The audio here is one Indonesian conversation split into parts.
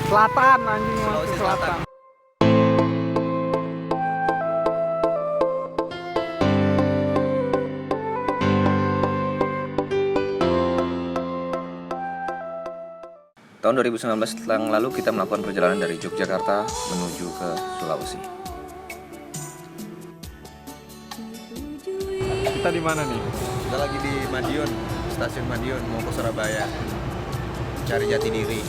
Selatan anjing, Sulawesi Selatan. Tahun 2019 yang lalu kita melakukan perjalanan dari Yogyakarta menuju ke Sulawesi. Kita di mana nih? Kita lagi di Madiun, stasiun Madiun mau ke Surabaya, cari jati diri.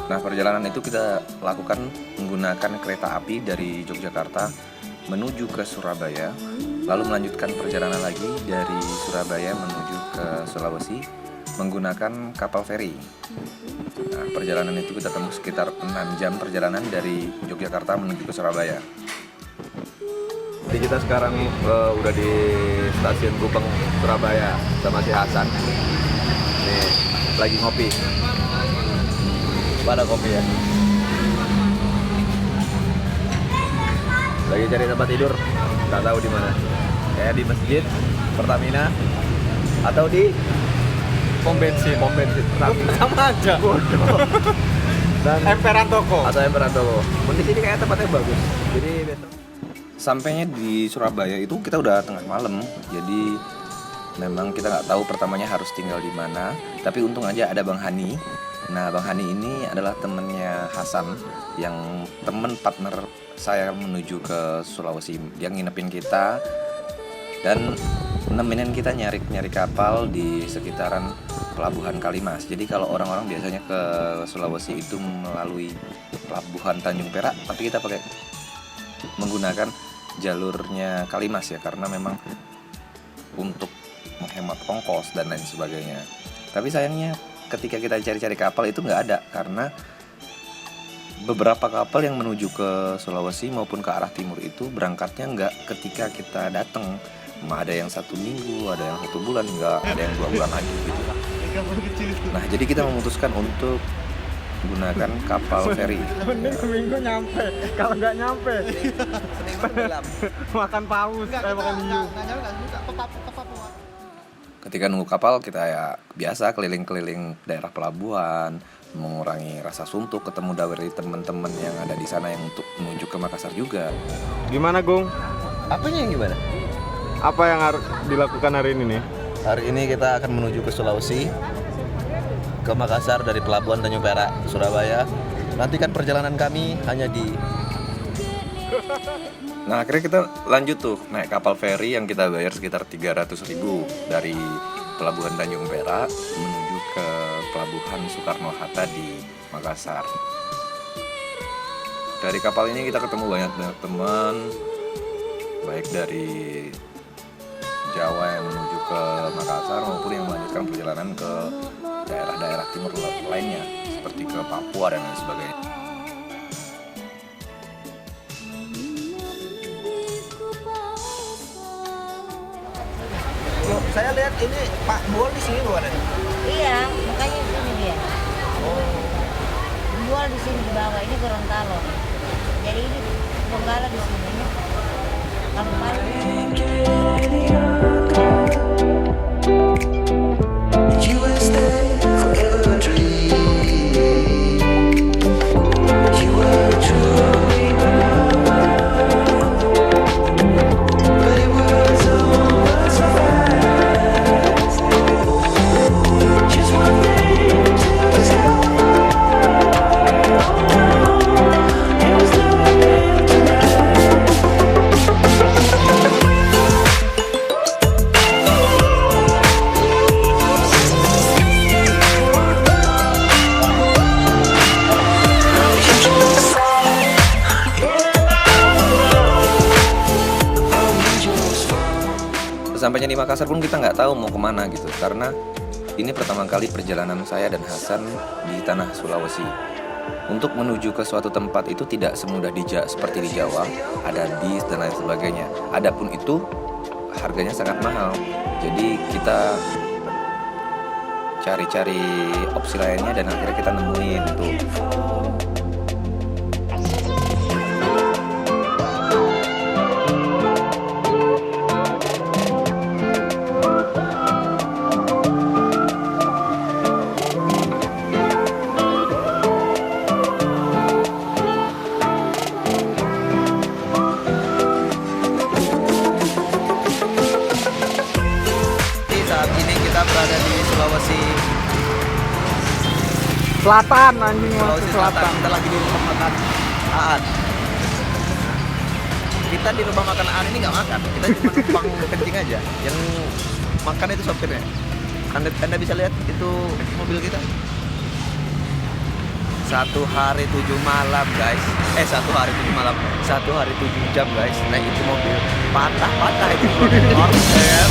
Nah, perjalanan itu kita lakukan menggunakan kereta api dari Yogyakarta menuju ke Surabaya, lalu melanjutkan perjalanan lagi dari Surabaya menuju ke Sulawesi menggunakan kapal feri. Nah, perjalanan itu kita tempuh sekitar 6 jam perjalanan dari Yogyakarta menuju ke Surabaya. Jadi kita sekarang udah di stasiun Gubeng Surabaya sama si Hasan. Nih, lagi ngopi. Mana kopi ya? Lagi cari tempat tidur, nggak tahu di mana. Kayak di masjid, Pertamina, atau di Pom bensin. Pertamina. Sama aja. Bodoh. Dan Emperan toko. atau Emperan Toko. Di sini kayak tempatnya bagus. Jadi besok sampainya di Surabaya itu kita udah tengah malam. Jadi memang kita nggak tahu pertamanya harus tinggal di mana. Tapi untung aja ada Bang Hani. Nah, Bang Hani ini adalah temennya Hasan, yang temen partner saya menuju ke Sulawesi. Dia nginepin kita dan nemenin kita nyari kapal di sekitaran Pelabuhan Kalimas. Jadi kalau orang-orang biasanya ke Sulawesi itu melalui Pelabuhan Tanjung Perak, tapi kita pakai menggunakan jalurnya Kalimas ya, karena memang untuk menghemat ongkos dan lain sebagainya. Tapi sayangnya ketika kita cari-cari kapal itu nggak ada, karena beberapa kapal yang menuju ke Sulawesi maupun ke arah timur itu berangkatnya nggak ketika kita datang. Ada yang 1 minggu, ada yang 1 bulan, nggak ada yang 2 bulan lagi gitu. Nah, jadi kita memutuskan untuk menggunakan kapal feri. Mending seminggu nyampe. Kalau nggak nyampe, makan paus, makan hiu. Ketika nunggu kapal kita ya biasa keliling-keliling daerah pelabuhan, mengurangi rasa suntuk, ketemu dari teman-teman yang ada di sana yang untuk menuju ke Makassar juga. Gimana, Gung? Apanya yang gimana? Apa yang harus dilakukan hari ini nih? Hari ini kita akan menuju ke Sulawesi, ke Makassar dari Pelabuhan Tanjung Perak, Surabaya. Nantikan perjalanan kami hanya di... Nah, akhirnya kita lanjut tuh naik kapal feri yang kita bayar sekitar 300.000 dari Pelabuhan Tanjung Perak menuju ke Pelabuhan Soekarno-Hatta di Makassar. Dari kapal ini kita ketemu banyak teman, baik dari Jawa yang menuju ke Makassar maupun yang melanjutkan perjalanan ke daerah-daerah timur lainnya seperti ke Papua dan lain sebagainya. Loh, saya lihat ini Pak Bol di sini bukan? Iya, makanya di sini dia. Jual di sini di bawah, ini Gorontalo. Jadi ini Donggala di sini. Sampainya di Makassar pun kita nggak tahu mau kemana gitu, karena ini pertama kali perjalanan saya dan Hasan di tanah Sulawesi. Untuk menuju ke suatu tempat itu tidak semudah seperti di Jawa, ada bis dan lain sebagainya. Adapun itu harganya sangat mahal, jadi kita cari-cari opsi lainnya dan akhirnya kita nemuin tuh. Selatan anjing, masuk Sulawesi Selatan. selatan. Kita lagi di rumah makan Aan. Kita di rumah makan Aan ini nggak makan, kita cuma numpang kencing aja. Yang makan itu sopirnya. Anda bisa lihat itu mobil kita. 1 hari 7 malam guys. 1 hari 7 malam. 1 hari 7 jam guys. Naik itu mobil. Patah itu motor. Ya.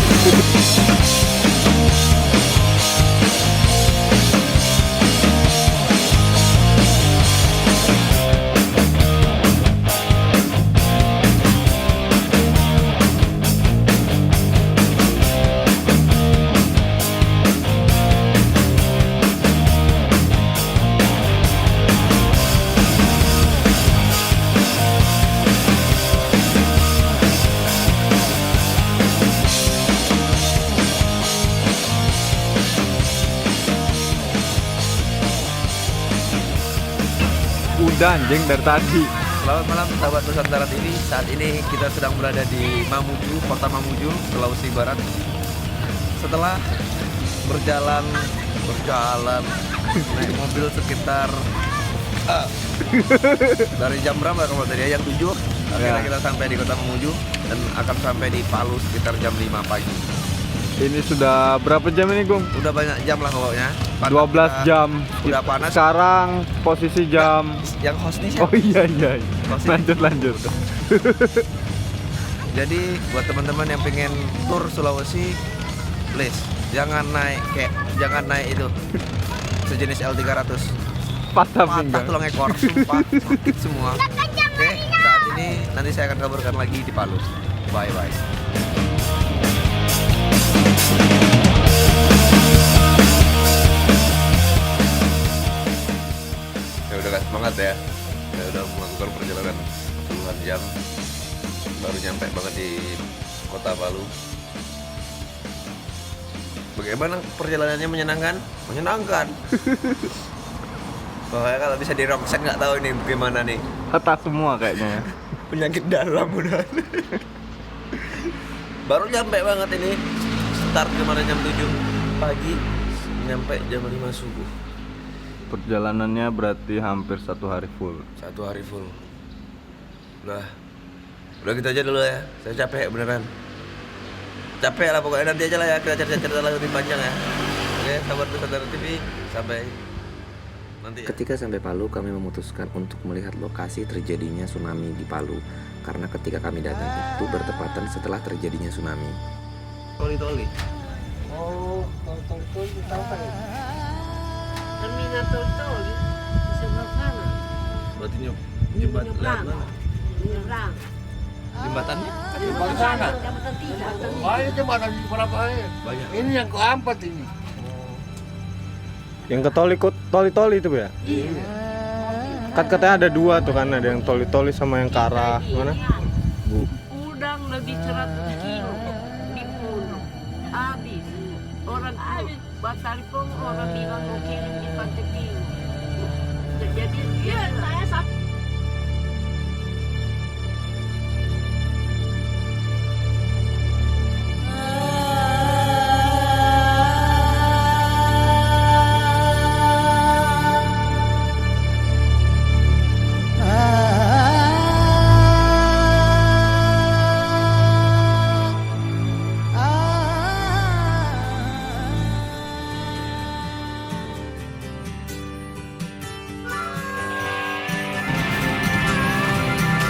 Udah anjing dari tadi. Selamat malam sahabat Nusantara TV. Saat ini kita sedang berada di Mamuju, kota Mamuju, Sulawesi Barat. Setelah berjalan naik mobil sekitar dari jam berapa kalau tadi ya? Jam 7. Akhirnya Ya. kita sampai di kota Mamuju dan akan sampai di Palu sekitar jam 5 pagi. Ini sudah berapa jam ini, Gung? Udah banyak jam lah pokoknya. 12 jam. Udah panas. Sekarang posisi jam. Yang host nih Oh siapa? iya. Lanjut. Jadi buat teman-teman yang pengen tur Sulawesi, please jangan naik itu sejenis L300. Patah Patah pinggang. tulang ekor, sumpah sakit semua. Oke, saat ini nanti saya akan kabarkan lagi di Palu. Bye. Ya udah semangat ya. Saya udah melakukan perjalanan puluhan jam baru nyampe banget di kota Palu. Bagaimana perjalanannya, menyenangkan? Menyenangkan. Pokoknya kalau bisa di rockset nggak tahu ini gimana nih. Patah semua kayaknya. Penyakit dalam udah. Baru nyampe banget ini. Start kemarin jam 7 pagi, nyampe jam 5 subuh. Perjalanannya berarti hampir 1 hari full. 1 hari full. Udah gitu aja dulu ya. Saya capek beneran. Capek lah pokoknya, nanti aja lah ya kita cerita lebih panjang ya. Oke, sahabat Nusantara TV, sampai nanti ya. Ketika sampai Palu, kami memutuskan untuk melihat lokasi terjadinya tsunami di Palu. Karena ketika kami datang itu bertepatan setelah terjadinya tsunami. Toli. Oh, tol di tahu kan? Terminal tol di sebelah sana. Berarti Di nyebrang. Nyebrang. jembatannya Jembatan sana. Jembatan 3. Wah, ini jembatan berapa ya? banyak. Ini yang keempat ini. Yang ke toli itu ya? Iya. Kan katanya ada 2 tuh kan, ada yang toli sama yang ke arah mana? Bu. Udang lebih 100 kilo dibunuh. Habis. Orang tuh Batalipong orang bilang mau kirim di Pantai Timur. Jadi iya, saya satu.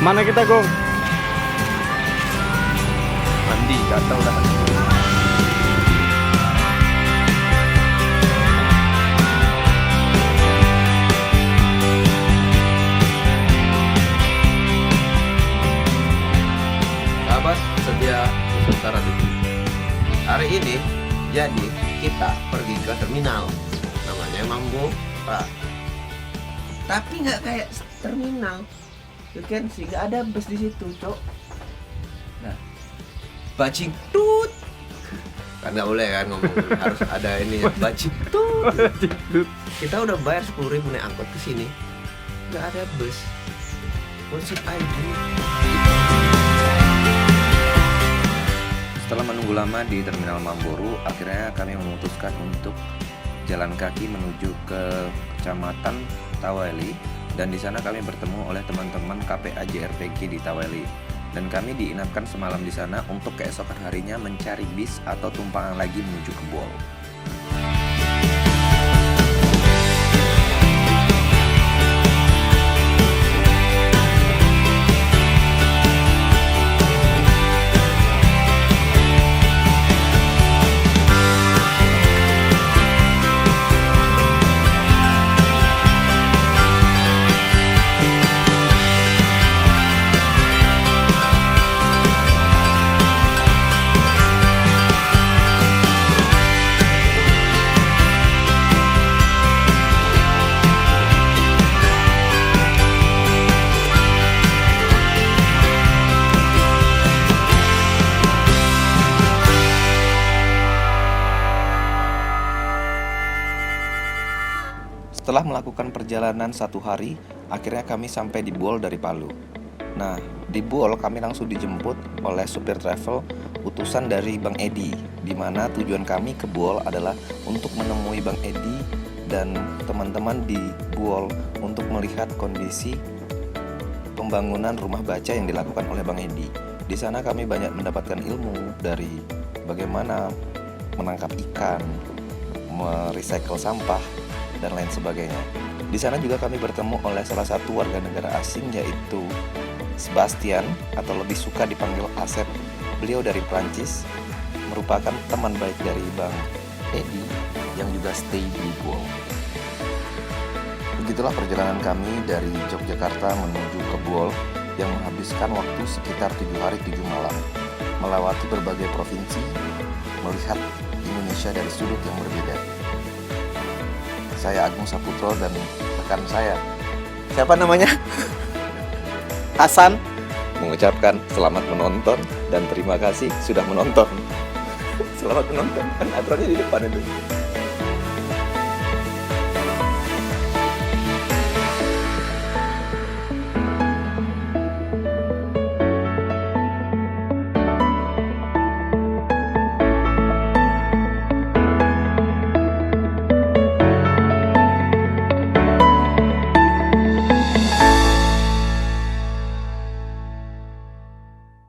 Mana kita, Gung? Mandi, gatal dah. Sahabat setia Nusantara TV. Hari ini jadi kita pergi ke terminal. Namanya Mambo Pak. Tapi nggak kayak terminal. You can see, nggak ada bus di situ, Cok. Nah, bajing tut. Kan nggak boleh kan ngomong, harus ada ini ya, bajing tut. Kita udah bayar 10.000 naik angkot ke sini, nggak ada bus. What should I do? Setelah menunggu lama di Terminal Mamboru, akhirnya kami memutuskan untuk jalan kaki menuju ke Kecamatan Taweli, dan di sana kami bertemu oleh teman-teman KPA JRPG di Taweli. Dan kami diinapkan semalam di sana untuk keesokan harinya mencari bis atau tumpangan lagi menuju ke Bol. Setelah melakukan perjalanan 1 hari, akhirnya kami sampai di Bol dari Palu. Nah, di Bol kami langsung dijemput oleh supir travel utusan dari Bang Edi, di mana tujuan kami ke Bol adalah untuk menemui Bang Edi dan teman-teman di Bol untuk melihat kondisi pembangunan rumah baca yang dilakukan oleh Bang Edi. Di sana kami banyak mendapatkan ilmu dari bagaimana menangkap ikan, merecycle sampah, dan lain sebagainya. Di sana juga kami bertemu oleh salah satu warga negara asing, yaitu Sebastian, atau lebih suka dipanggil Asep. Beliau dari Prancis, merupakan teman baik dari Bang Edi yang juga stay di Bol. Begitulah perjalanan kami dari Yogyakarta menuju ke Bol yang menghabiskan waktu sekitar 7 hari 7 malam, melewati berbagai provinsi, melihat Indonesia dari sudut yang berbeda. Saya Agung Saputro dan rekan saya, siapa namanya? Hasan, mengucapkan selamat menonton dan terima kasih sudah menonton. Selamat menonton, kan aturannya di depan itu.